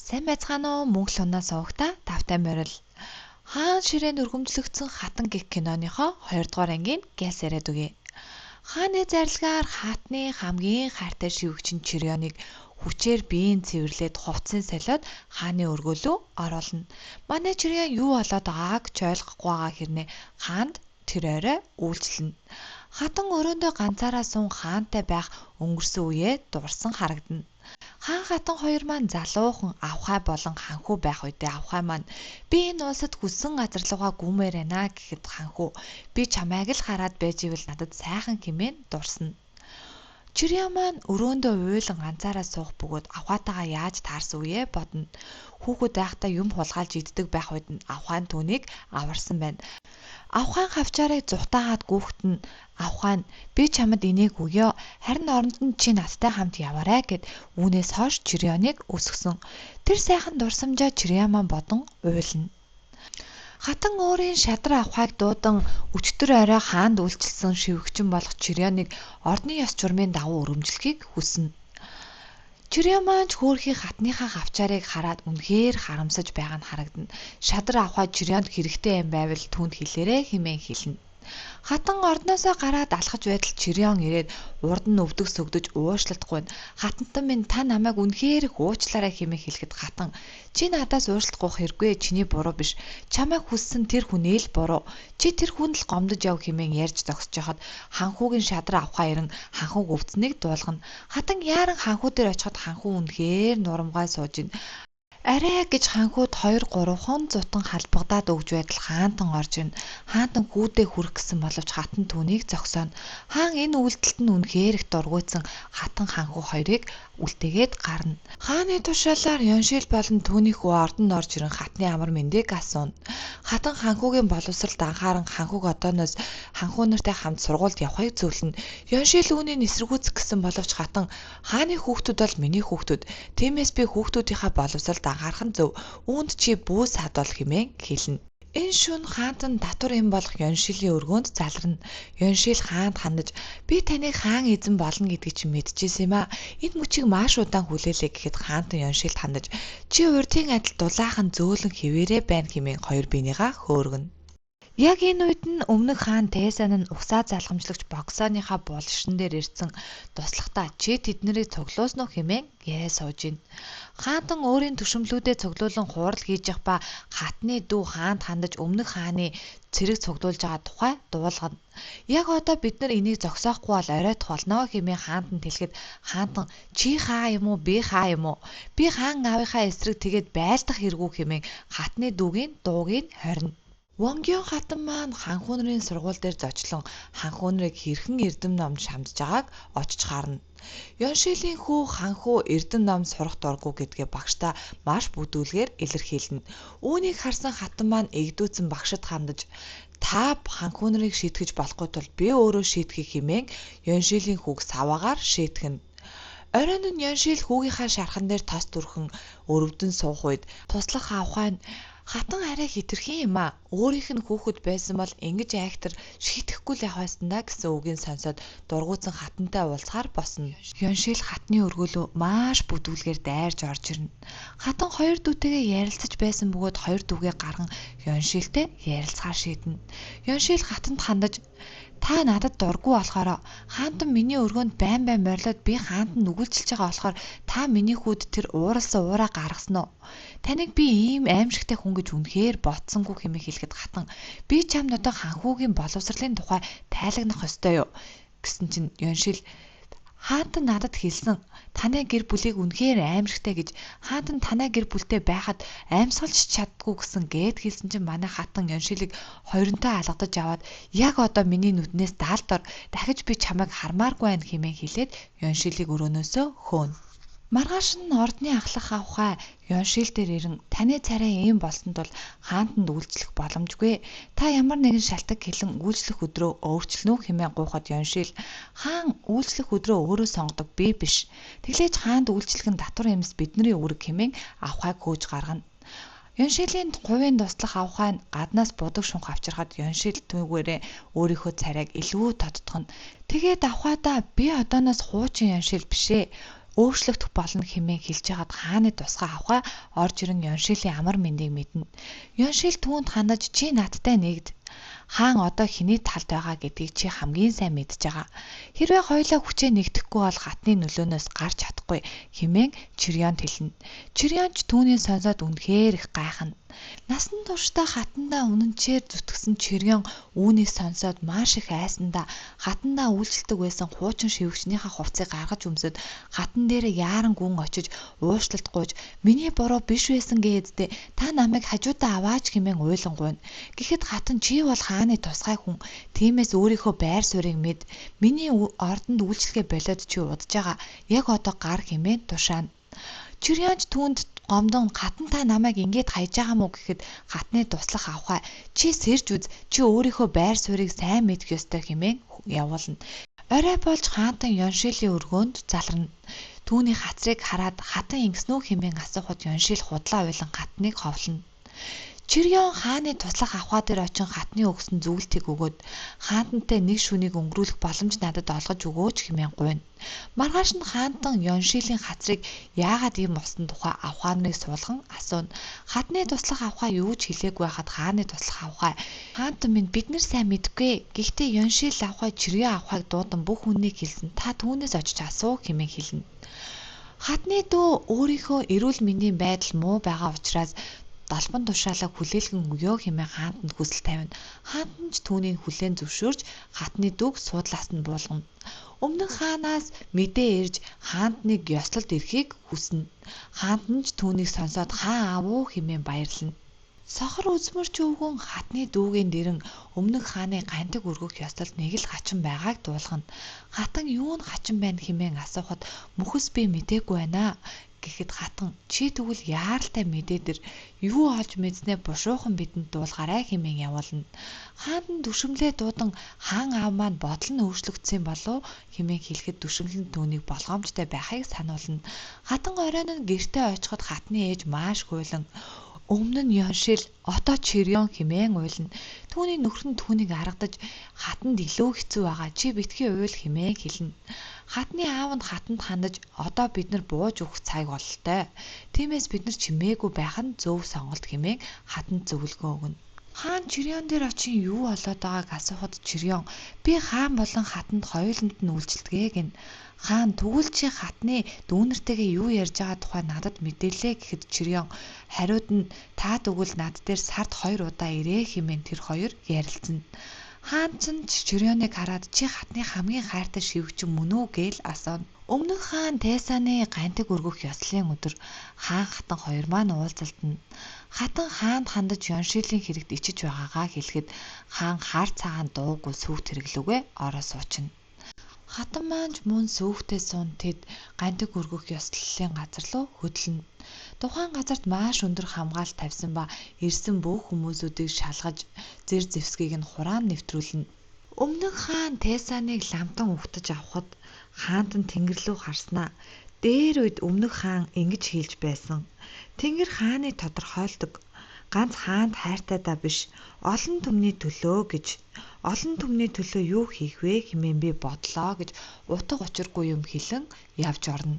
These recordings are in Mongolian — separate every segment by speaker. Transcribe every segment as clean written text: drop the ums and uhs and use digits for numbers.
Speaker 1: Сайн байцгаана уу? Мөнгө лунаа суугата тавтай морил. Хаан ширээнд өргөмжлөгдсөн хатан гэх киноныхоо 2 дугаар ангийн гялс яриад өгье. Хааны зарилгаар хаатны хамгийн хайртай шивгчин Чирионыг хүчээр биеийн цэвэрлээд хувцсын солиод хааны өргөөлөө оруулна. Манай Чирион юу болоод байгааг ч ойлгохгүй байгаа хэрнээ хаанд тэр орой үйлчлэнэ. Хатан өрөөндөө ганцаараа суун хаантай байх өнгөрсөн үеэ дурсан харагдана. Хаан хатан хоёр маань залуухан авхай болон ханхүү байх үедээ авхай маань би энэ улсад хүссэн газар руугаа гүмээр байна гэхэд ханхүү би чамайг л хараад байж ивэл надад сайхан хэмээн дурсна. Чирион маань өрөөндөө уйлан ганцаараа суух бөгөөд авхайтайгаа яаж таарсан үе бодно. Хүүхэд байхдаа юм хулгайлж иддэг байх үед нь авхайн түүнийг аварсан байна. Авхайн хавчаарыг зүхтаагаад гүүхт нь авхайн би чамд энийг өгье. Харин оронд нь чи надтай хамт яваарай гэд үүнээс хойш Чирионыг өсгсөн. Тэр сайхан дурсамжаа Чирион маань бодон уйлна. Хатан өөрийн шадар авхайг дуудан өчтөр орой хаанд үйлчилсэн шивгчин болох Чирионыг ордны ёс журмын дагуу өргөмжлөхийг хүснэ. Чирион маань хөөрхий хатныхаа хавчаарыг хараад үнэхээр харамсаж байгаа нь харагдана. Шадар авхай Чирионд хэрэгтэй юм байвал түүнд хэлээрэй хэмээн хэлнэ. Хатан ордноосоо гараад алхаж байтал Чирион ирээд урд нь өвдөг сөгдөж уушлахгүй нь хатантан минь та намайг үнэхээр их уучлаарай хэмээн хэлэхэд хатан чи надаас уушлахгүй хэрэггүй чиний буруу биш чамайг хүссэн тэр хүнээ л буруу чи тэр хүнд л гомдож яв хэмээн ярьж зогсож хахад ханхуугийн шадар авхаа ирэн ханхууг өвдснийг дуулгана. Хатан яаран ханхуу дээр очиход ханхуу үнэхээр нурамгай сууж ийн. Арай гэж ханхууд 2-3 зутан халбагдаад өгж байтал хаантан орж ирнэ. Хаантан хүүдээ хүрэх гэсэн боловч хатан түүнийг зогсооно. Хаан энэ үйлдэлт нь үнэхээр их дургуйсан хатан ханхуу хоёрыг үлдээгээд гарна. Хааны тушаалаар Ёншил болон түүний хүү ордонд орж ирэн хатны амар мэндийг асууна. Хатан ханхуугийн боловсролд анхааран ханхууг одооноос ханхуу нартай хамт сургуульд явахыг зөвлөнө. Ёншил үүнийг эсэргүүцэх гэсэн боловч хатан хааны хүүхдүүд бол миний хүүхдүүд. Тиймээс би хүүхдүүдийнхаа боловсролд анхаарах нь зөв. Үүнд чи бүү садвал хэмээн хэлнэ. Энэ шөнө хаантан татвар юм болох Ёншилийн өргөөнд залрна. Ёншил хаанд хандаж би таныг хаан эзэн болно гэдгийг чи мэдчихсэн юм аа. Энэ мөчийг маш удаан хүлээлээ гэхэд хаантан Ёншилд хандаж чи урдын адил дулаахан зөөлөн хിവэрэ байна хэмээн хоёр биенийгаа хөөргөнө. Яг энэ үед нь өмнөх хаан Тесан нь угсаа залгамжлагч Боксооныхаа булшин дээр ирсэн туслахтаа чи тэднийг цуглуулсан уу хэмээн яриа сууж ийн. Хаантан өөрийн төшөмлүүдээ цуглуулан хуурал хийж явах ба хатны дүү хаанд хандаж өмнөх хааны цэрэг цуглуулж байгаа тухай дуулгана. Яг одоо бид нар энийг зогсоохгүй бол оройтх болно хэмээн хаантанд хэлэхэд хаантан чи хаа юм уу би хаа юм уу би хаан аавынхаа эсрэг тэгээд байлдах хэрэггүй хэмээн хатны дүүгийн дуугийг хорно. Вонгион хатан маань ханхуу нарын сургууль дээр зочлон ханхуу нарыг хэрхэн эрдэм номд шамдж байгааг очиж харна. Ёншилийн хүү ханхуу эрдэм ном сурах дурггүй гэдгээ багштай маш бүдүүлгээр илэрхийлнэ. Үүнийг харсан хатан маань эгдүүцэн багшид хандаж та ханхуу нарыг шийтгэж болохгүй тул би өөрөө шийтгэх хэмээн Ёншилийн хүүг саваагаар шийтгэнэ. Оройн нь Ёншил хүүгийнхаа шархан дээр тос дүрхэн өрөвдөн суух үед туслах авхай нь хатан арай хитрхи юм аа. Өөрийнх нь хүүхэд байсан бол ингэж айхтар шийтгэхгүй л явах байсан да гэсэн үгийг сонсоод дургуутсан хатантай уулзахаар босно. Ёншил хатны өргөөлөө маш бүдүүлгээр дайрж орж ирнэ. Хатан хоёр дүүтэйгээ ярилцаж байсан бөгөөд хоёр дүүгээ гарган Ёншилтэй ярилцахаар шийднэ. Ёншил хатанд хандаж та надад дургүй болохоор хаантан миний өргөөнд байн морлоод би хаантанд нүгэлжилж байгаа болохоор та миний хүүд тэр ууралсан уураа гаргасан уу? Таныг би ийм аимшигтай хүн гэж үнэхээр ботсонгүй хэмээн хэлэхэд хатан би чамд одоо ханхуугийн боловсролын тухай тайлагнах ёстой юу гэсэн чинь Ёншил хаантан надад хэлсэн таны гэр бүлийг үнэхээр аимшигтай гэж хаантан танай гэр бүлтэй байхад аимсгалж чаддгүй гэсэн гээд хэлсэн чинь манай хатан Ёншилыг хоёронтой алгадаж аваад яг одоо миний нүднээс даалдор дахиж би чамайг хармааргүй байна хэмээн хэлээд Ёншилыг өрөөнөөсөө хөөнө. Маргааш нь ордны ахлах авхай Ёншил дээр ирэн таны царай ийм болсон тул хаантанд үйлчлэх боломжгүй. Та ямар нэгэн шалтак хэлэн үйлчлэх өдрөө өөрчлөнө үү хэмээн гуйхад Ёншил хаан үйлчлэх өдрөө өөрөө сонгодог би биш. Тэглээж хаанд үйлчлэх нь татвар юмс бидний үүрэг хэмээн авхайг хөөж гаргана. Ёншилийн говийн туслах авхай нь гаднаас будаг шунх авчирхад Ёншил түүгээрээ өөрийнхөө царайг илүү тодтгоно. Тэгээд авхайдаа би одооноос хуучин Ёншил бишээ. өөрчлөгдөх болно хэмээн хэлж байгаад хааны тусгай авахаа орж ирэн Ёншилийн амар мэндийг мэднэ. Ёншил түүнд хандаж чи надтай нэгд. Хаан одоо хэний талд байгаа гэдгийг чи хамгийн сайн мэдж байгаа. Хэрвээ хоёулаа хүчээ нэгдэхгүй бол хатны нөлөөнөөс гарч чадахгүй хэмээн Чирионд хэлнэ. Чирион ч түүний сонсоод үнэхээр их гайхна. Насан туршдаа хатандаа үнэнчээр зүтгэсэн Чирион үүнийг сонсоод маш их айсандаа хатандаа үйлчлдэг байсан хуучин шивгчнийхээ хувцсыг гаргаж өмсөд хатан дээр яаран гүн очиж уушлалт гуйж миний буруу биш байсан гээдтэй та намайг хажуудаа аваач хэмээн уйлангуйна. Гэхэд хатан чи бол хааны тусгай хүн. Тиймээс өөрийнхөө байр суурийг мэд. Миний ордонд үйлчлэгээ болоод чи удаж байгаа. Яг одоо гар хэмээн тушаана. Чирионч түүнд гомдон хатан та намайг ингээд хайж байгаа мó гэхэд хатны туслах авахаа чи сэрж үз чи өөрийнхөө байр суурийг сайн мэдэх ёстой хэмээн явуулна. Орой болж хаантан Ёншилийн өргөөнд заларна. Түүний хацрыг хараад хатан ингэснүү хэмээн асуухад Ёншил худлаа уйлан хатныг ховлоно. Чирион хааны туслах авахаа дээр очин хатны өгсөн зүйлтийг өгөөд хаантантай нэг шүнийг өнгөрүүлэх боломж надад олгож өгөөч хэмээн гуйна. Маргааш нь хаантан Ёншилийн хацрыг яагаад ийм болсон тухай авахааныг суулган асууна. Хатны туслах авахаа юу ч хэлээгүй байхад хааны туслах авахаа хаантан минь бид нар сайн мэдгүй. Гэхдээ Ёншил авахаа Чирион авахааг дуудан бүх үннийг хэлсэн. Та түүнээс очиж асуу хэмээн хэлнэ. Хатны дүү өөрийнхөө эрүүл мэндийн байдал муу байгаа учраас далбан тушаалаа хүлээлгэн өгөө хэмээн хаантанд хүсэл тавина. Хаантан ч түүнийг хүлээн зөвшөөрж хатны дүүг суудлаас нь буулгана. Өмнө хаанаас мэдээ ирж хаантныг ёслолд ирэхийг хүснэ. Хаантан ч түүнийг сонсоод хаан аав уу хэмээн баярлана. Сохор үзмэрч өвгөн хатны дүүгийн дэрэн өмнөх хааны гантиг өргөх ёслолд нэг л хачин байгааг дуулгана. Хатан юу нь хачин байна хэмээн асуухад мөхөс би мэдээгүй байна. Гэхэд хатан чи тэгвэл яаралтай мэдээ дээр юу олж мэдснээ бушуухан бидэнд дуулгаарай хэмээн явуулна. Хаан дүшмлээ дуудан хаан аав маань бодол нь өөрчлөгдсөн болов хэмээн хэлэхэд дүшмлэн түүнийг болгоомжтой байхыг сануулна. Хатан оройн нь гэртээ очиход хатны ээж маш гуйлан өмнө нь Ёншил одоо Чирион хэмээн уйлна. Түүний нөхөр нь түүнийг аргадаж хатанд илүү хэцүү байгаа чи битгий уйл хэмээн хэлнэ. Хатны аав нь хатанд хандаж одоо бид нар бууж өгөх цаг бололтой. Тиймээс бид нар чимээгүй байх нь зөв сонголт хэмээн хатанд зөвлөгөө өгнө. Хаан Чирион дээр очин юу болоод байгааг асуухад Чирион би хаан болон хатанд хоёуланд нь үйлчлэгээ гин. Хаан тэгвэл чи хатны дүүнэртэйгээ юу ярьж байгаа тухай надад мэдээлээ гэхэд Чирион хариуд нь та тэгвэл над дээр сард 2 удаа ирээ хэмээн тэр хоёр ярилцсан. Хаан ч Чирионыг хараад чи хатны хамгийн хайртай шивгч мөн үү гээл асууна. Өмнөх хаан Тесаны гантиг өргөх ёслолын өдөр хаан хатан хоёр маань уулзалтна. Хатан хаанд хандаж Ёншилийн хэрэгт ичиж байгаагаа хэлэхэд хаан хар цагаан дуугүй сүвт хэрэглүүгээ ороо суучна. Хатан маань мөн сүвтээ суун тэд гантиг өргөх ёслолын газар руу хөдлөнө. Тухайн газарт маш өндөр хамгаалалт тавьсан ба ирсэн бүх хүмүүсүүдийг шалгаж зэр зэвсгийг нь хураан нэвтрүүлнэ. Өмнөх хаан Тесаныг ламтан угтаж авахд хаант нь тэнгэр рүү харснаа. Дээр үед өмнөх хаан ингэж хэлж байсан. Тэнгэр хааны тодорхойлдог. Ганц хаанд хайртайдаа биш, олон түмний төлөө гэж. Олон түмний төлөө юу хийх вэ хэмээн би бодлоо гэж утга учиргүй юм хэлэн явж орно.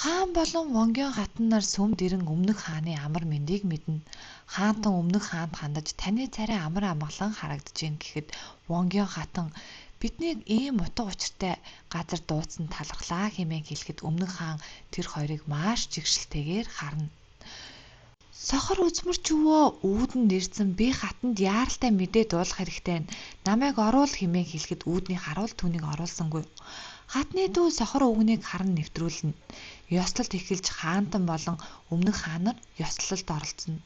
Speaker 1: Хаан болон Вонгион хатан нар сүмд ирэн өмнөх хааны амар мэндийг мэднэ. Хаантан өмнөх хаанд хандаж таны царай амар амгалан харагдаж байна гэхэд Вонгион хатан биднийг ийм утга учиртай газар дуудсан талархлаа хэмээн хэлэхэд өмнөх хаан тэр хоёрыг маш жигшилтэйгээр харна. Сохор үзмэрч өвөө үүдэнд ирсэн би хатанд яаралтай мэдээ дуулах хэрэгтэй. Намайг оруул хэмээн хэлэхэд үүдний харуул түүнийг оруулсангүй. Хатны дүү сохор өвгнийг харан нэвтрүүлнэ. Ёслолд эхэлж хаантан болон өмнөх хаан нар ёслолд оролцоно.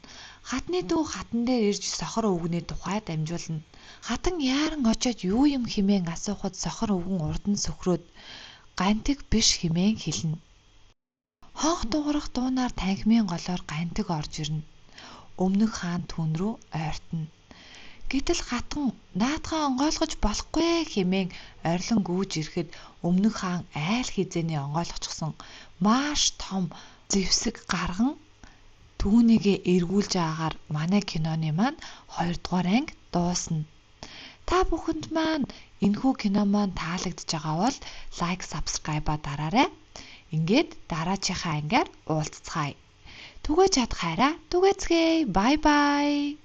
Speaker 1: Хатны дүү хатан дээр ирж сохор өвгний тухай дамжуулна. Хатан яаран очиод юу юм хэмээн асуухад сохор өвгөн урд нь сөхрөөд гантиг биш хэмээн хэлнэ. Хонх дуурах дуунаар танхимын голоор гантиг орж ирнэ. Өмнөх хаан түүн рүү ойртно. Гэтэл хатан наадхаа онгойлгож болохгүй хэмээн орилон гүйж ирэхэд өмнөх хаан айл хизээний онгойлгочихсон маш том зэвсэг гарган түүнийгээ эргүүлж байгаагаар манай киноны маань 2 дугаар анги дуусна. Та бүхэнд маань энэхүү кино маань таалагдж байгаа бол лайк, subscribe дараарай. Ингээд дараачихаа ангиар уулзцгаая. Түгээж чадхаараа түгээцгээе. Бай бай.